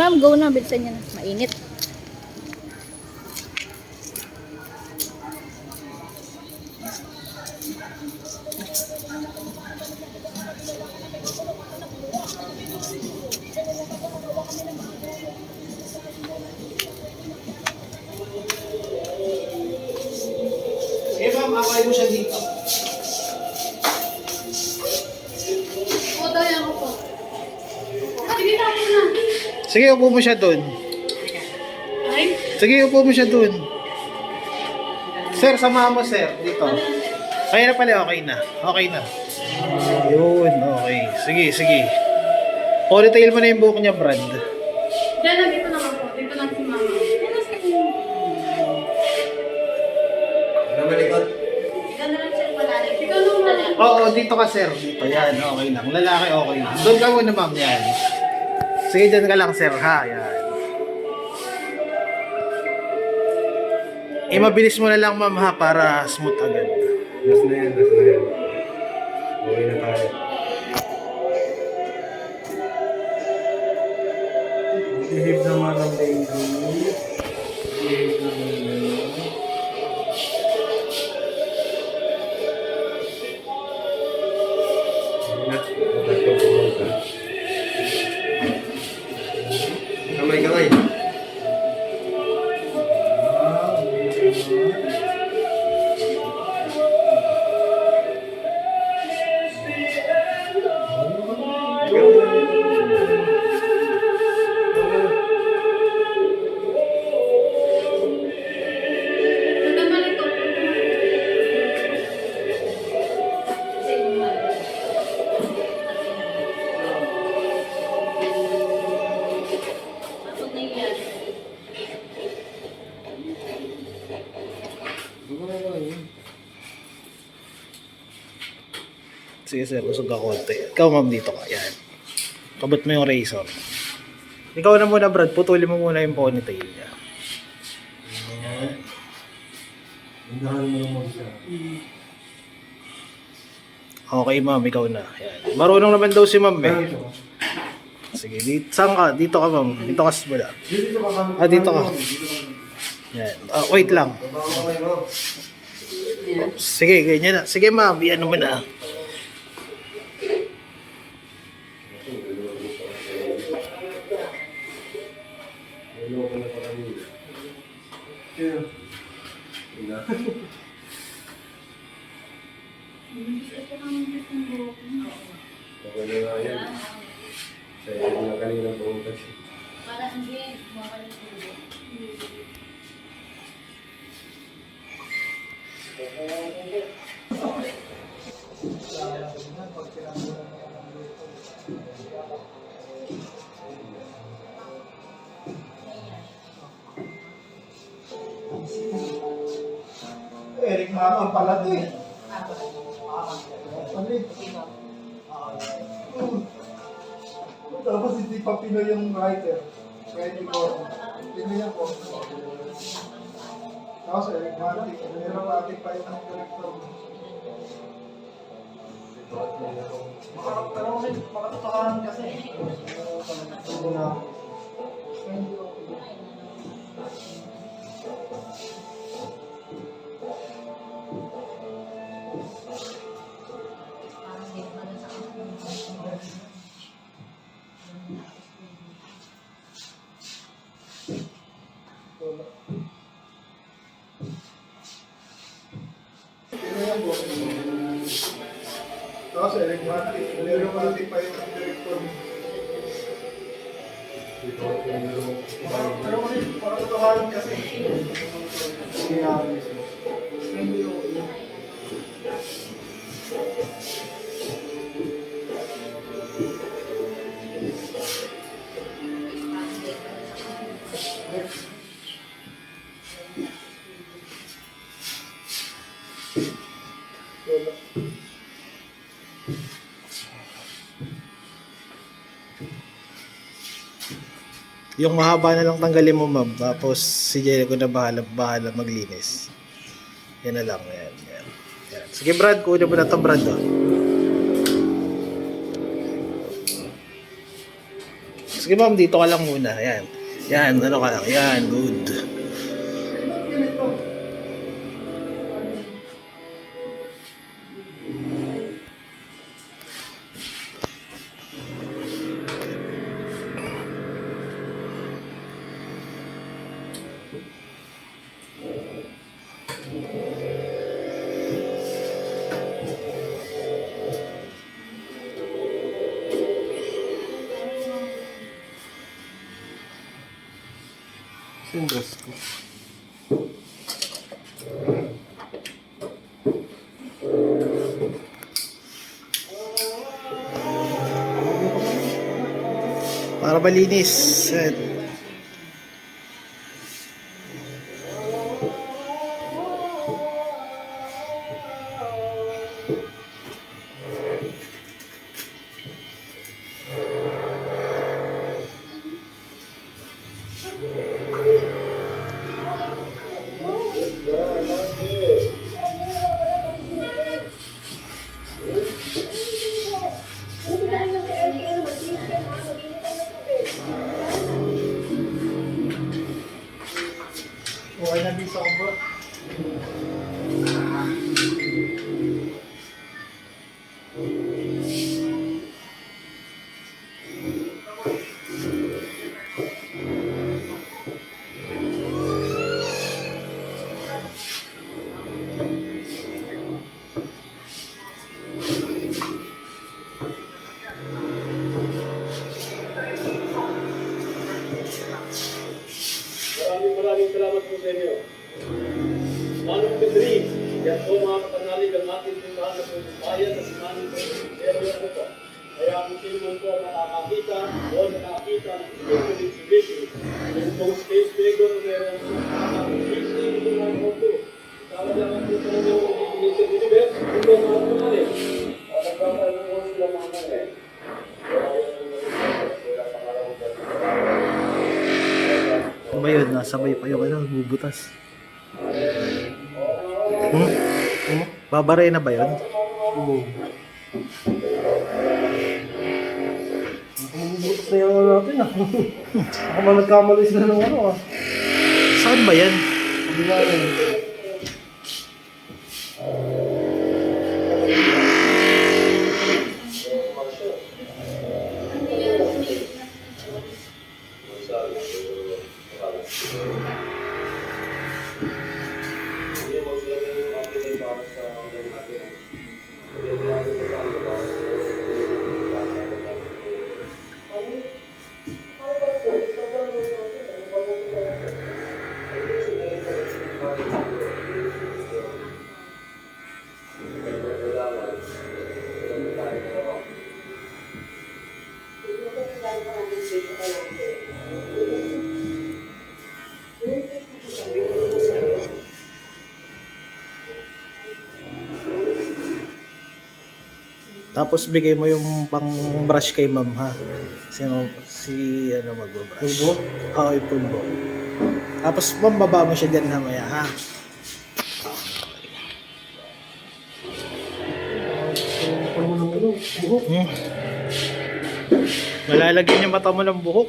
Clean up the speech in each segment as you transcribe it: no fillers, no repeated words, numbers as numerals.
ma'am, go na. Bilisan niyo na. Mainit. Eh ma'am, akay mo siya dito. Sige, upo mo siya dun. Sige, upo mo siya dun. Sir, samahan mo sir, dito. Kaya na pala, okay na. Okay na. Yun, okay. Sige, sige. Ponytail mo na yung buhok niya, Brad. Diyan lang, dito naman po. Dito lang si mama. Ano malikot? Ikaw na lang siya palalim. Ikaw nung palalim. Oo, dito ka sir. Dito, yan, okay lang. Lalaki, okay. Doon ka muna, ma'am, yan. Sige, dyan ka lang, sir, ha? Yan. Eh, mabilis mo na lang, ma'am, ha? Para smooth agad. Last na yan, last na yan. Okay na tayo. Behave naman ang lady. Behave naman yun. Kamay, kamay. Nagkamali ko. Sige, sir, usog ka konti. Ikaw, ma'am, dito ka. Yan. Kabot mo yung razor. Ikaw na muna, Brad. Putulin mo muna yung ponytail niya. Yan. Undahan mo naman siya. Okay, ma'am. Ikaw na. Yan. Marunong naman daw si ma'am, eh. Sige, dito. Saan ka? Dito ka, ma'am. Dito ka muna. Dito ka kami. Ah, dito ka. Yan. Wait lang. Baba ka kamay mo. Sige, ganyan na. Sige, ma'am. Yan naman na. Niloko na pa kami. Kaya. Wala. Okay na nga yan. Saya na kanina pumunta siya. Para hindi mabalik ulo. Eric Maton pala to eh. Tapos hindi pa Pinoy yung writer. Pwede ko. Pinoy yan po. Tapos Eric Matic. Meron natin pa yung director. Makatotohanan kasi. Ito na. Tapos Eric Matic. Meron natin pa yung director. Pero kasi makatotohanan kasi. Kaya mismo. Yung mahaba na lang tanggalin mo, ma'am. Tapos si Jericho na bahala maglinis. Yan na lang. Yan, yan. Yan. Sige, Brad. Kunin mo na ito, Brad. Oh. Sige ma'am, dito ka lang muna. Yan. Yan, ano ka lang. Yan, good. Yung dress ko. Para malinis. Yan. Okay na bisa ko bro. Maraming salamat po sa inyo. Manong Pedri, yan po mga katanalig ang ating puntahan na po bayan na si Manong Pedri. Ano po? Kaya kung sino man po nakakakita o nakakita ng special exhibition, yung pong space figure na meron sa nakakakita ng photo. Tawag lang po sa inyo ng Mr. Universe, yung po mga katanalig. Nagkakaroon po sila mga nanay. Ano ba yun? Nasabay pa yung ano, bubutas. Babaray na ba yun? Bubutas na yung ano natin ah. Ako man nagkamali sila ng ano ah. Saan ba yan? Hindi nga rin. Tapos bigay mo yung pang brush kay ma'am ha. Si ano magbabrush. Pulbo? Oo, yung pulbo. Tapos ma'am, baba mo siya dyan mamaya ha. Pulbo ng ano? Buhok? Malalagyan yung mata mo ng buhok.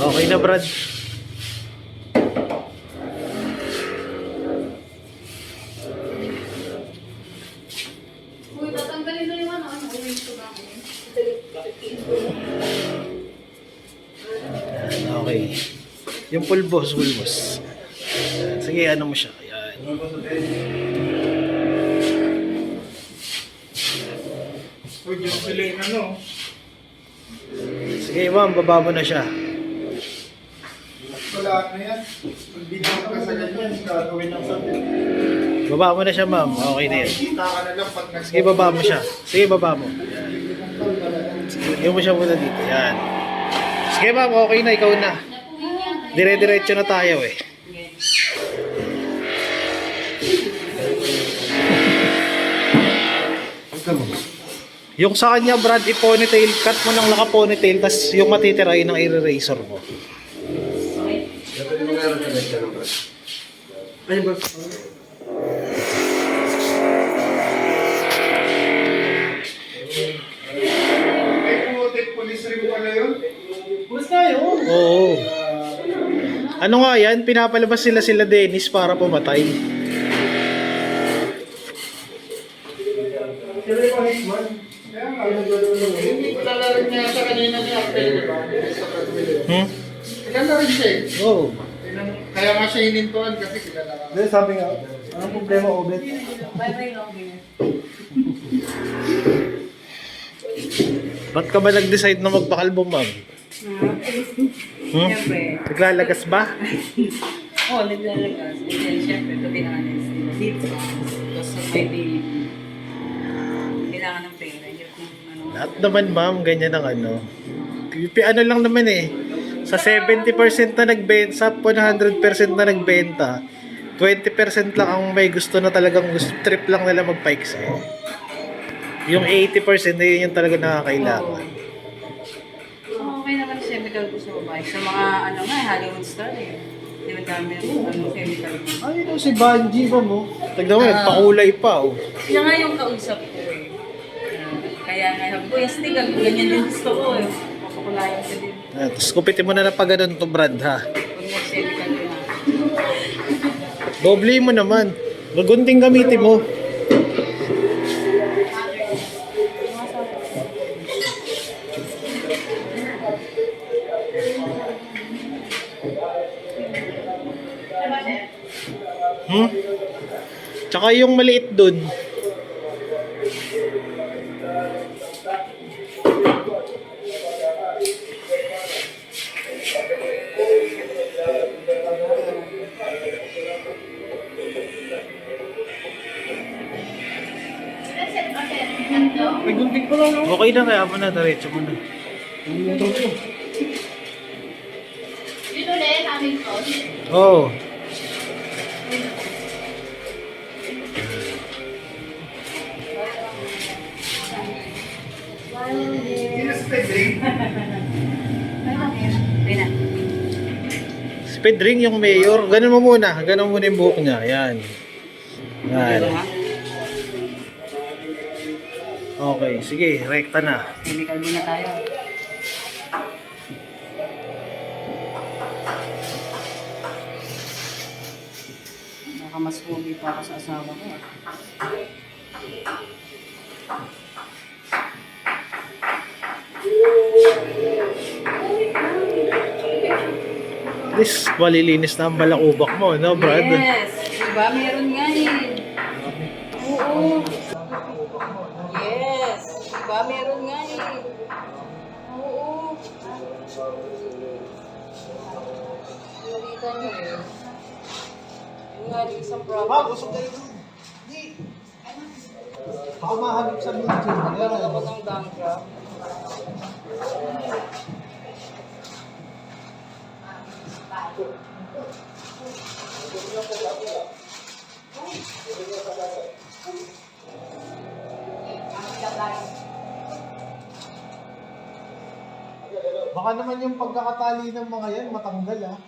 Okay na, Brad. Uy, tatanggalin na yung ano, uwi ko ba? Okay. Yung pulbos. Sige, ano mo siya. Ayan. Huwag yung piliin ano. Sige, ma'am, baba mo na siya. Wala na yan. Pag video ka sa ganyan, gagawin ng sabi. Baba mo na siya, ma'am. Okay na yan. Kita ka na lang pag Sige, baba mo siya. Sige, baba mo. Sige, lagyan mo siya muna dito. Yan. Sige, ma'am, okay na. Ikaw na. Dire-diretso na tayo eh. Gusto mo? Yung sa kanya, Brad, i-ponytail, cut mo ng naka-ponytail, tas yung matitira yun ang i-razor mo. Ito yung meron sa next ano, bro? Ayun, bro. May putik police rin pala yun. Pulis na yun. Oo. Ano nga yan? Pinapalabas sila Dennis para pumatay. Sila yung hitman. Kaya nga, hindi ko lalarin niya sa kanina niya. Sa Pagwili. Kilala rin siya eh. Oo. Kaya nga siya hinintuan kasi kilala ka. Hindi, sabi nga, anong problema, Obet? Ba't ka ba nag-decide na magpakalbo, ma'am? Siyempre. Naglalagas ba? Oo, naglalagas. And then, siyempre, to be honest, deep songs, because of my baby. Kailangan ng pera. Hirap ng ano. Lahat naman, ma'am, ganyan ang ano. Ano lang naman eh. Sa 70% na nagbenta, sa 100% na nagbenta, 20% lang ang may gusto na talagang gusto, trip lang nila magpaiksi. Yung 80% na yun yung talaga nakakailangan. Okay naman siya, chemical ko sa babae. Sa mga, ano nga, Hollywood star eh. Di ba dami ng chemical ko. Ay, ito si Banji ba mo? Tignan mo, nagpakulay pa oh. Siya nga yung kausap ko eh. Kaya nga, sabi ko, yes, tiga, ganyan din gusto ko eh. Papakulayan ko din. Tapos kupitin mo na pa ganun to, Brad, ha? Huwag mo chemical ko na. Doble mo naman. Magunting gamitin mo. Tsaka yung maliit dun. May gunting pa lang, no? Okay na, kaya mo na, diretso mo na. Dito ulit, Hamilton. Oo. Oh. Hindi na sa Pedring. Ayun na. Speed ring yung mayor. Ganun mo muna. Ganun muna yung buhok niya. Yan. Yan. Pero nga, Okay, sige. Rekta na. chemical muna tayo. Baka mas pogi pa ako sa asawa ko. At least, malilinis na ang balakubak mo, no, Brad? Yes! Diba? Meron nga eh. Oo. Yes! Diba? Meron nga eh. Oo. Nakita niyo eh. Yung nga, yung isang problem. Usok kayo dun. Hindi. Baka mahagip sa video. Nagkaroon ako ng bankrupt. Baka naman yung pagkakatali ng mga yan, matanggal ah.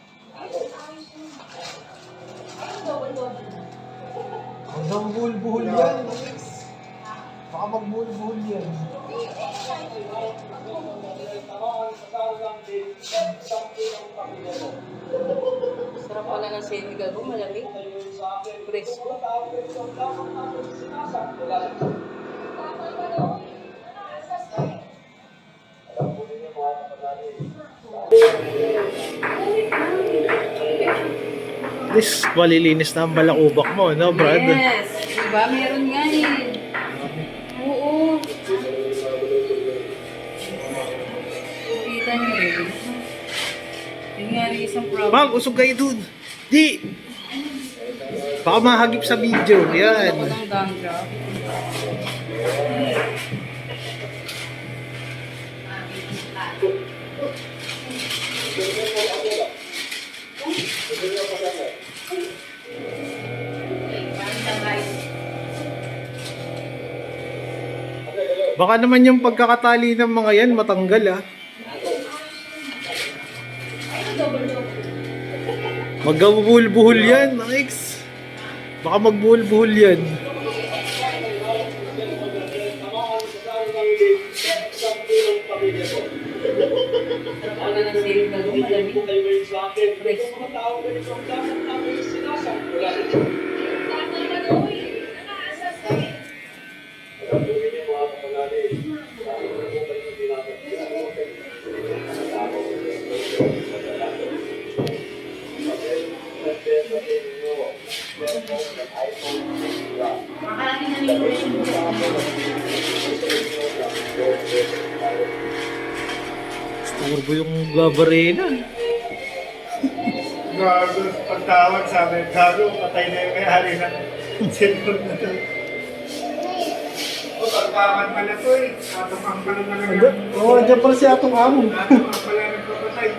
Hanggang buhol-buhol yan. Baka magbuhol-buhol yan. Sarap pala ng Senegal ko, malamig. Presko. At least, malilinis na ang balakubak mo, no, Brad? Yes! Diba? Meron nga eh. Oo. Nakita niyo eh. Yung nga rin isang problem. Ma'am, usog kayo dun. Di! Baka mahagip sa video. Yan. Ako ng bankrupt. Baka naman yung pagkakatali ng mga yan matanggal ah. Magbuhul-buhul yan, Alex. Baka magbuhul-buhul yan. Wala nang sale na doon, malamig. Fresh. Turbo yung gabarena. Gago, pagtawag sabi, gago, patay na yung may-ari na cellphone na to. O, pagtawag pala to eh. Atong pala na lang yan. Oo, andyan pala si Atong Amo. Atong pala nagpapatay.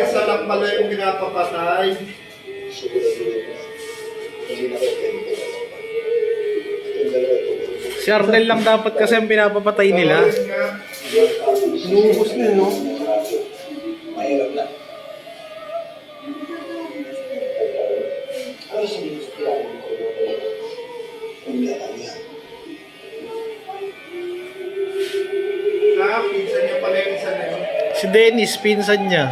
Isa lang pala yung pinapapatay. Si Arnel lang dapat kasi ang pinapapatay nila. Inuubos na yun, no? Pinsan niya pala yung isa na yun. Si Dennis, pinsan niya.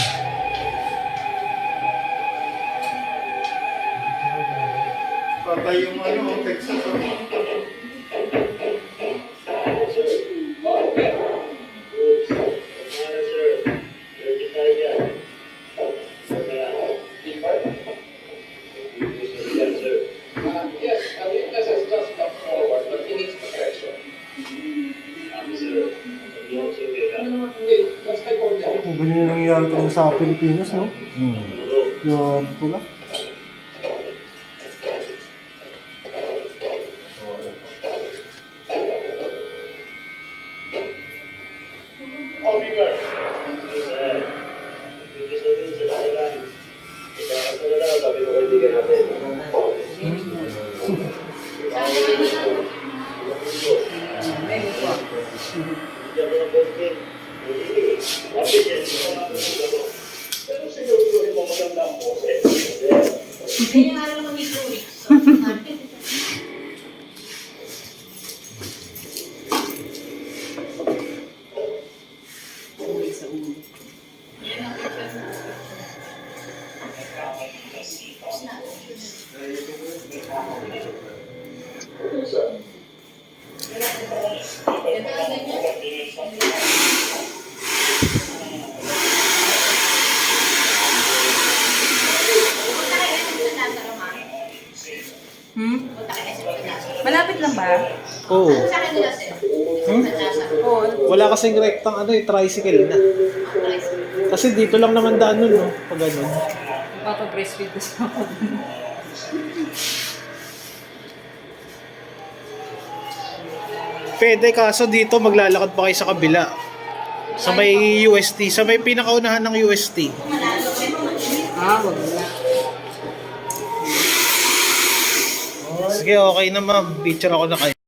Patay yung ano, Texas. Kung ganyan yung nangyayari talaga sa Pilipinas, no? Yung pula. Malapit lang ba? Oo. Sa akin nila, sir. Oo. Wala kasing rektang ano eh, tricycle na. Kasi dito lang naman daan nun, no? Pag ganun. Papag-breastfeed kasi ako. Pwede, kaso dito maglalakad pa kayo sa kabila. Sa may UST, sa may pinakaunahan ng UST. Wag na. Sige, okay na ma'am. Picture ako na kayo.